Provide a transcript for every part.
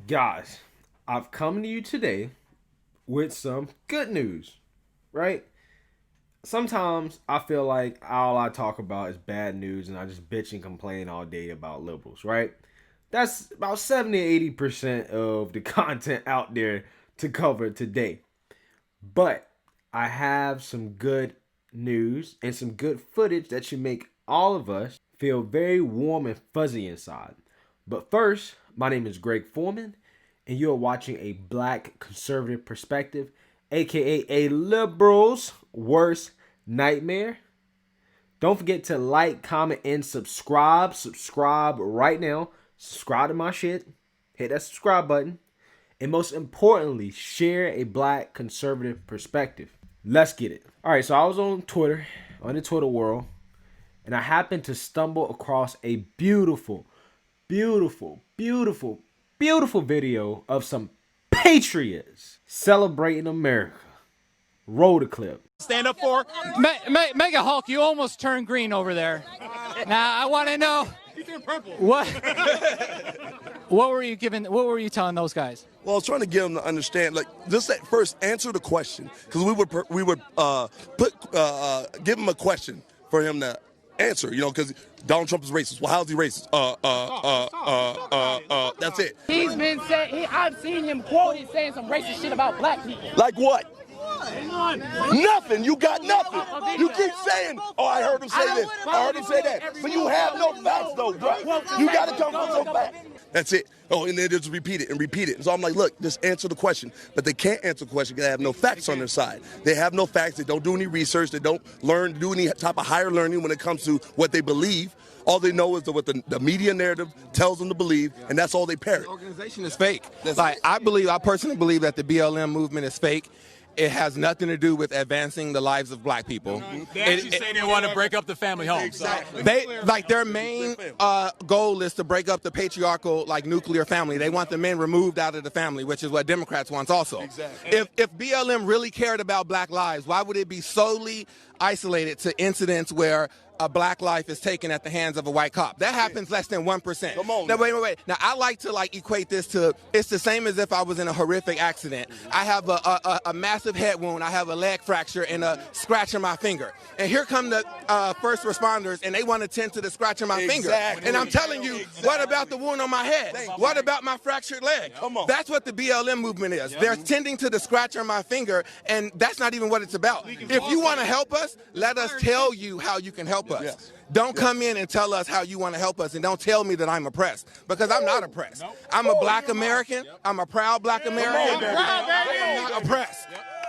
Guys, I've come to you today with some good news, right? Sometimes I feel like all I talk about is bad news and I just bitch and complain all day about liberals, right? That's about 70 to 80% of the content out there to cover today. But I have some good news and some good footage that should make all of us feel very warm and fuzzy inside. But first, my name is Greg Foreman, and you're watching a black conservative perspective, aka a liberal's worst nightmare. Don't forget to like, comment, and subscribe. Subscribe right now. Subscribe to my shit. Hit that subscribe button. And most importantly, share a black conservative perspective. Let's get it. All right, so I was on Twitter, on the Twitter world, and I happened to stumble across a beautiful video of some Patriots celebrating America. Roll the clip. Stand up for Mega Hulk. You almost turned green over there. Now I want to know what were you giving? What were you telling those guys? Well, I was trying to get them to understand, like, just at first answer the question, because we would give him a question for him to answer, you know, because Donald Trump is racist. Well, how's he racist? That's it. He's been saying, I've seen him quoted saying some racist shit about black people. Like what? Nothing. You got nothing. You keep saying, oh, I heard him say this. I heard him say that. But you have no facts, though, bro. You got to come with some facts. That's it. Oh, and they just repeat it and repeat it. And so I'm like, look, just answer the question. But they can't answer the question because they have no facts on their side. They have no facts. They don't do any research. They don't do any type of higher learning when it comes to what they believe. All they know is what the media narrative tells them to believe, and that's all they parrot. The organization is fake. I personally believe that the BLM movement is fake. It has nothing to do with advancing the lives of black people. They actually say they want to break up the family home. Exactly. Their main goal is to break up the patriarchal, nuclear family. They want the men removed out of the family, which is what Democrats want also. Exactly. If BLM really cared about black lives, why would it be solely isolated to incidents where a black life is taken at the hands of a white cop? That happens less than 1%. Come on. Now, wait. Now, I like to equate this to, it's the same as if I was in a horrific accident. I have a massive head wound. I have a leg fracture and a scratch on my finger. And here come the first responders, and they want to tend to the scratch on my finger. And I'm telling you, what about the wound on my head? What about my fractured leg? Come on. That's what the BLM movement is. They're tending to the scratch on my finger, and that's not even what it's about. If you want to help us, let us tell you how you can help us. Yes. Don't come in and tell us how you want to help us, and don't tell me that I'm oppressed, because I'm not oppressed. I'm a black American. I'm a proud black American. I am not oppressed.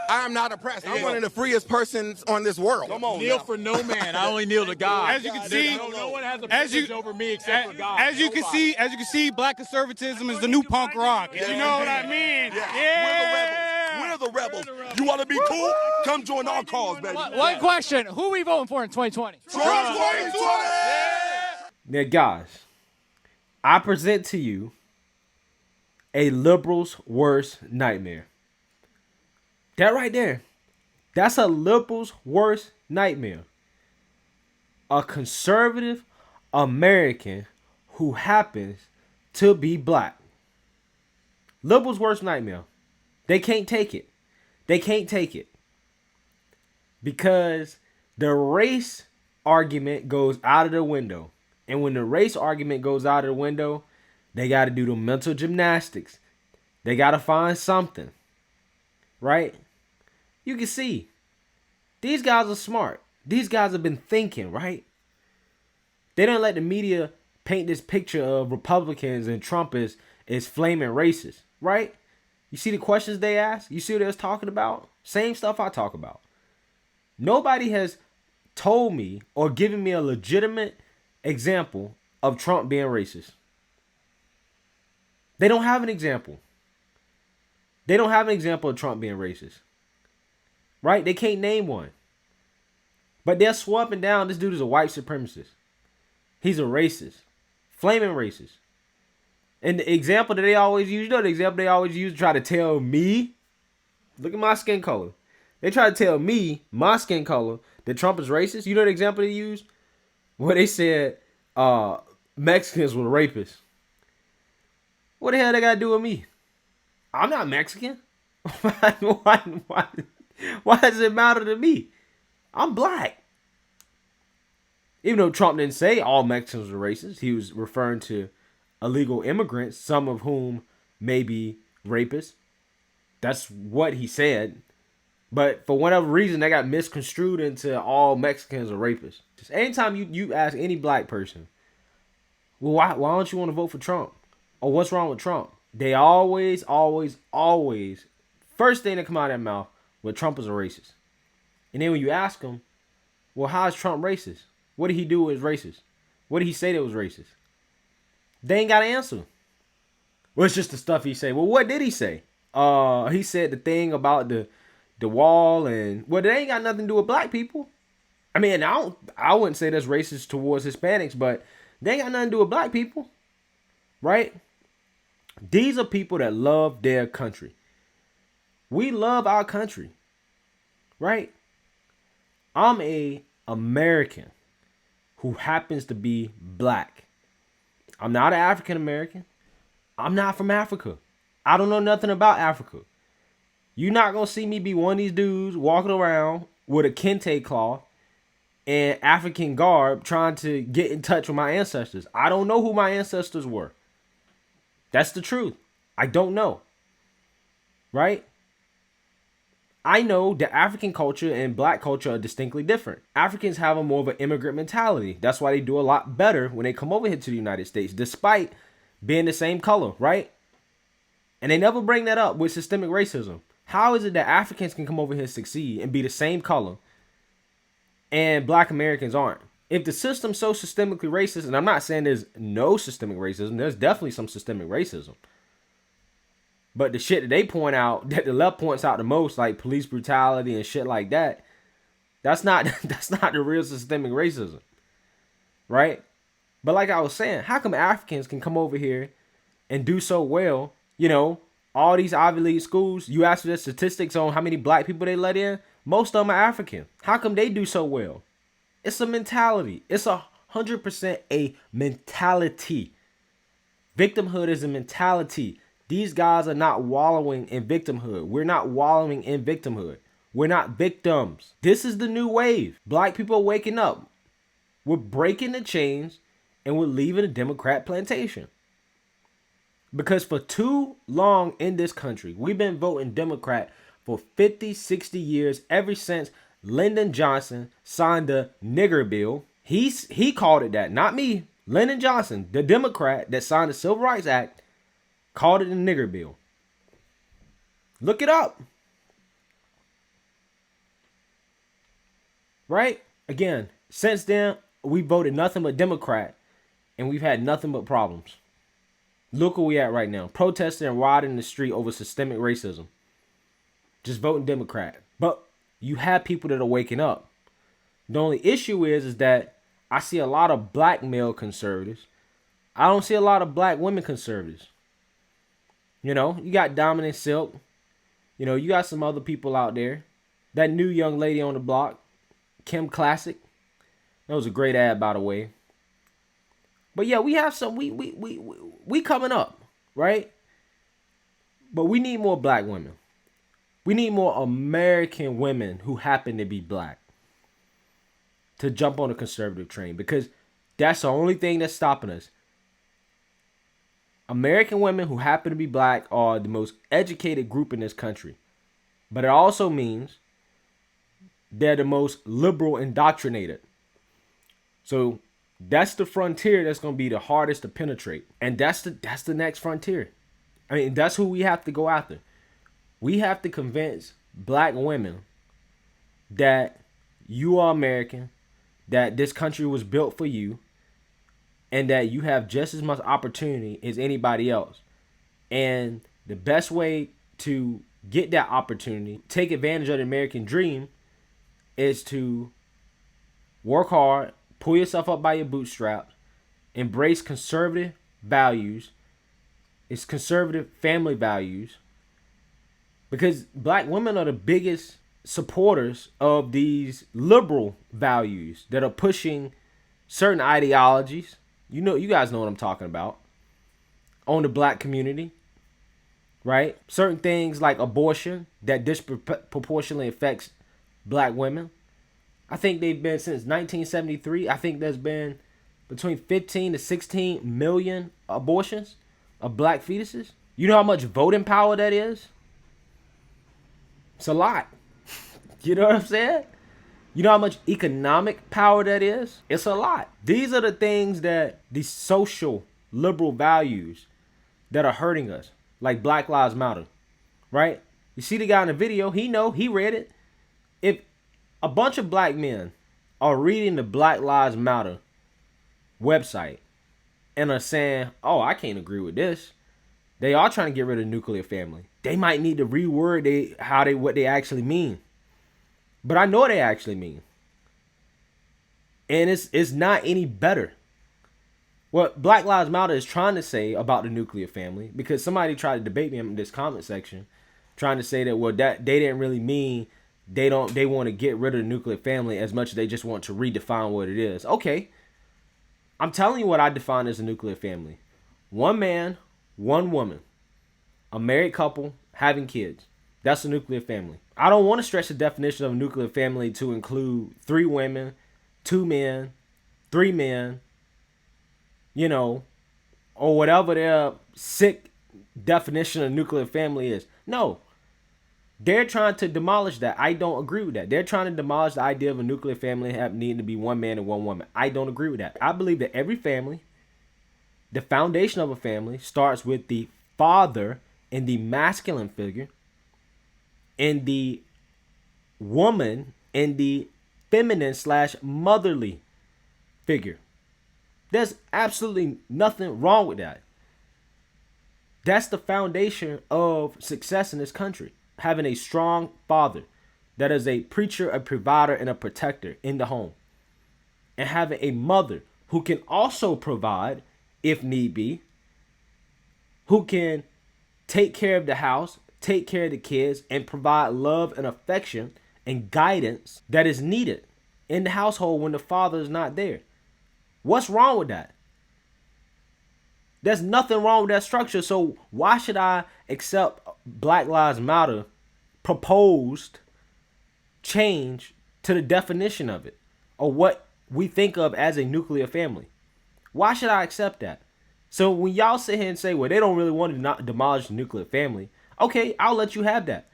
I am not oppressed. I'm one of the freest persons on this world. Come on. Kneel for no man. I only kneel to God. As you can see, no one has a privilege over me except for God. As you can see, black conservatism is the new punk rock. You know what I mean? Yeah. We're the rebels. You want to be cool? Come join our cause, baby. One question. Who are we voting for in 2020? Trump 2020! Now, guys, I present to you a liberal's worst nightmare. That right there, that's a liberal's worst nightmare. A conservative American who happens to be black. Liberal's worst nightmare. They can't take it. They can't take it. Because the race argument goes out of the window. And when the race argument goes out of the window, they got to do the mental gymnastics. They got to find something. Right? You can see. These guys are smart. These guys have been thinking, right? They don't let the media paint this picture of Republicans and Trump as flaming racist, right? You see the questions they ask? You see what they was talking about? Same stuff I talk about. Nobody has told me or given me a legitimate example of Trump being racist. They don't have an example. They don't have an example of Trump being racist. Right? They can't name one. But they're swapping down, this dude is a white supremacist. He's a racist. Flaming racist. And the example that they always use, the example they always use to try to tell me, look at my skin color. They try to tell me, my skin color, that Trump is racist. You know the example they used? Where they said Mexicans were rapists. What the hell they got to do with me? I'm not Mexican. Why does it matter to me? I'm black. Even though Trump didn't say all Mexicans were racist, he was referring to illegal immigrants, some of whom may be rapists. That's what he said. But for whatever reason, they got misconstrued into all Mexicans are rapists. Just anytime you ask any black person, well, why don't you want to vote for Trump? Or what's wrong with Trump? They always, first thing that come out of their mouth, well, Trump is a racist. And then when you ask them, well, how is Trump racist? What did he do was racist? What did he say that was racist? They ain't got an answer. Well, it's just the stuff he say. Well, what did he say? He said the thing about the wall, and well, that ain't got nothing to do with black people. I mean, I wouldn't say that's racist towards Hispanics, but they ain't got nothing to do with black people, right? These are people that love their country. We love our country, right? I'm a American who happens to be black. I'm not an African American. I'm not from Africa. I don't know nothing about Africa. You're not going to see me be one of these dudes walking around with a kente cloth and African garb trying to get in touch with my ancestors. I don't know who my ancestors were. That's the truth. I don't know. Right? I know that African culture and black culture are distinctly different. Africans have a more of an immigrant mentality. That's why they do a lot better when they come over here to the United States, despite being the same color, right? And they never bring that up with systemic racism. How is it that Africans can come over here and succeed and be the same color and black Americans aren't? If the system's so systemically racist, and I'm not saying there's no systemic racism, there's definitely some systemic racism. But the shit that they point out, that the left points out the most, like police brutality and shit like that, that's not the real systemic racism, right? But like I was saying, how come Africans can come over here and do so well? You know, all these Ivy League schools, you ask for the statistics on how many black people they let in, most of them are African. How come they do so well? It's a mentality. It's 100% a mentality. Victimhood is a mentality. These guys are not wallowing in victimhood. We're not wallowing in victimhood. We're not victims. This is the new wave. Black people are waking up. We're breaking the chains and we're leaving the Democrat plantation. Because for too long in this country, we've been voting Democrat for 50, 60 years, ever since Lyndon Johnson signed the nigger bill. He called it that, not me. Lyndon Johnson, the Democrat that signed the Civil Rights Act, called it a nigger bill. Look it up. Right? Again, since then, we voted nothing but Democrat, and we've had nothing but problems. Look where we at right now. Protesting and rioting in the street over systemic racism. Just voting Democrat. But you have people that are waking up. The only issue is that I see a lot of black male conservatives. I don't see a lot of black women conservatives. You know, you got Dominant Silk. You know, you got some other people out there. That new young lady on the block, Kim Classic. That was a great ad, by the way. But yeah, we have some, we coming up, right? But we need more black women. We need more American women who happen to be black to jump on the conservative train, because that's the only thing that's stopping us. American women who happen to be black are the most educated group in this country. But it also means they're the most liberal indoctrinated. So that's the frontier that's going to be the hardest to penetrate. And that's the next frontier. I mean, that's who we have to go after. We have to convince black women that you are American, that this country was built for you, and that you have just as much opportunity as anybody else. And the best way to get that opportunity, take advantage of the American dream, is to work hard, pull yourself up by your bootstraps, embrace conservative values. It's conservative family values. Because black women are the biggest supporters of these liberal values that are pushing certain ideologies. You know, you guys know what I'm talking about. on the black community, right? Certain things like abortion that disproportionately affects black women. I think they've been since 1973. I think there's been between 15 to 16 million abortions of black fetuses. You know how much voting power that is? It's a lot. You know what I'm saying? You know how much economic power that is? It's a lot. These are the things that these social liberal values that are hurting us, like Black Lives Matter, right? You see the guy in the video, he read it. If a bunch of black men are reading the Black Lives Matter website and are saying, oh, I can't agree with this, they are trying to get rid of the nuclear family. They might need to reword what they actually mean. But I know what they actually mean. And it's not any better. What Black Lives Matter is trying to say about the nuclear family, because somebody tried to debate me in this comment section, trying to say that that they didn't really mean they want to get rid of the nuclear family as much as they just want to redefine what it is. Okay. I'm telling you what I define as a nuclear family. One man, one woman, a married couple having kids. That's a nuclear family. I don't want to stretch the definition of a nuclear family to include 3 women, 2 men, 3 men, or whatever their sick definition of nuclear family is. No. They're trying to demolish that. I don't agree with that. They're trying to demolish the idea of a nuclear family needing to be 1 man and 1 woman. I don't agree with that. I believe that every family, the foundation of a family, starts with the father and the masculine figure, and the woman and the feminine / motherly figure. There's absolutely nothing wrong with that. That's the foundation of success in this country. Having a strong father that is a preacher, a provider, and a protector in the home. And having a mother who can also provide, if need be, who can take care of the house, take care of the kids, and provide love and affection and guidance that is needed in the household when the father is not there. What's wrong with that? There's nothing wrong with that structure. So why should I accept Black Lives Matter proposed change to the definition of it, or what we think of as a nuclear family? Why should I accept that? So when y'all sit here and say, well, they don't really want to not demolish the nuclear family, okay, I'll let you have that.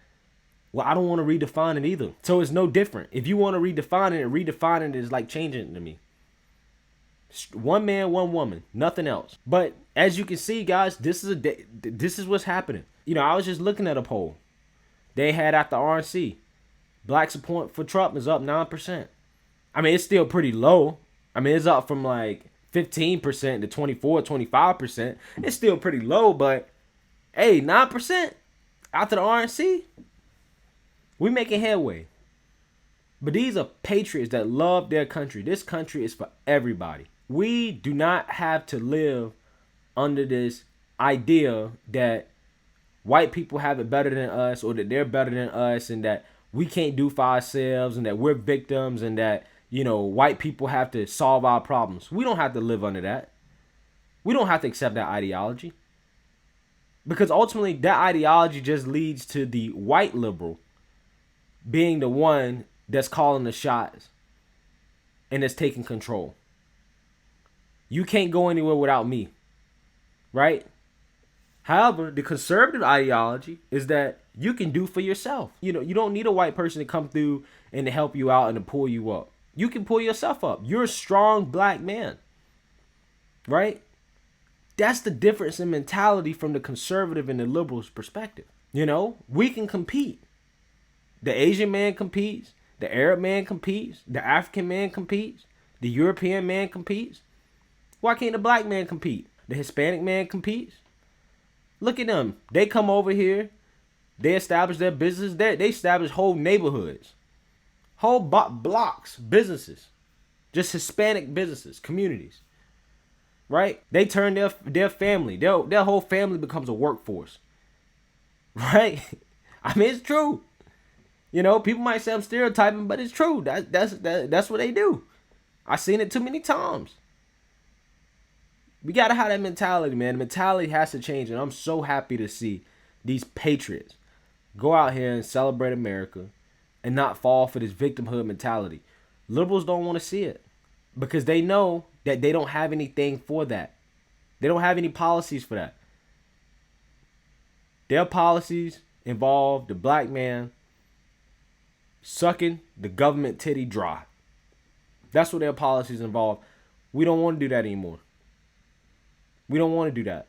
Well, I don't want to redefine it either. So it's no different. If you want to redefine it, redefining it is like changing it to me. 1 man, 1 woman, nothing else. But as you can see, guys, this is what's happening. I was just looking at a poll they had at the RNC. Black support for Trump is up 9%. I mean, it's still pretty low. I mean, it's up from like 15% to 24, 25%. It's still pretty low, but hey, 9% after the RNC, we making headway. But these are patriots that love their country. This country is for everybody. We do not have to live under this idea that white people have it better than us, or that they're better than us, and that we can't do for ourselves, and that we're victims, and that, white people have to solve our problems. We don't have to live under that. We don't have to accept that ideology. Because ultimately, that ideology just leads to the white liberal being the one that's calling the shots and that's taking control. You can't go anywhere without me, right? However, the conservative ideology is that you can do for yourself. You don't need a white person to come through and to help you out and to pull you up. You can pull yourself up. You're a strong black man, right? That's the difference in mentality from the conservative and the liberal's perspective. We can compete. The Asian man competes. The Arab man competes. The African man competes. The European man competes. Why can't the black man compete? The Hispanic man competes. Look at them. They come over here. They establish their business. They establish whole neighborhoods. Whole blocks, businesses. Just Hispanic businesses, communities. Right? They turn their family. Their whole family becomes a workforce. Right? I mean, it's true. People might say I'm stereotyping, but it's true. That's what they do. I've seen it too many times. We got to have that mentality, man. The mentality has to change, and I'm so happy to see these patriots go out here and celebrate America and not fall for this victimhood mentality. Liberals don't want to see it because they know that they don't have anything for that. They don't have any policies for that. Their policies involve the black man sucking the government titty dry. That's what their policies involve. We don't want to do that anymore. We don't want to do that.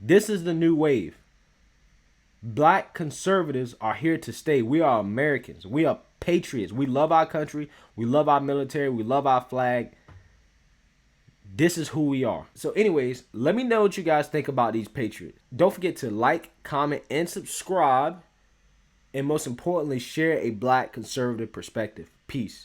This is the new wave. Black conservatives are here to stay. We are Americans. We are patriots. We love our country. We love our military. We love our flag. This is who we are. So anyways, let me know what you guys think about these patriots. Don't forget to like, comment, and subscribe. And most importantly, share a black conservative perspective. Peace.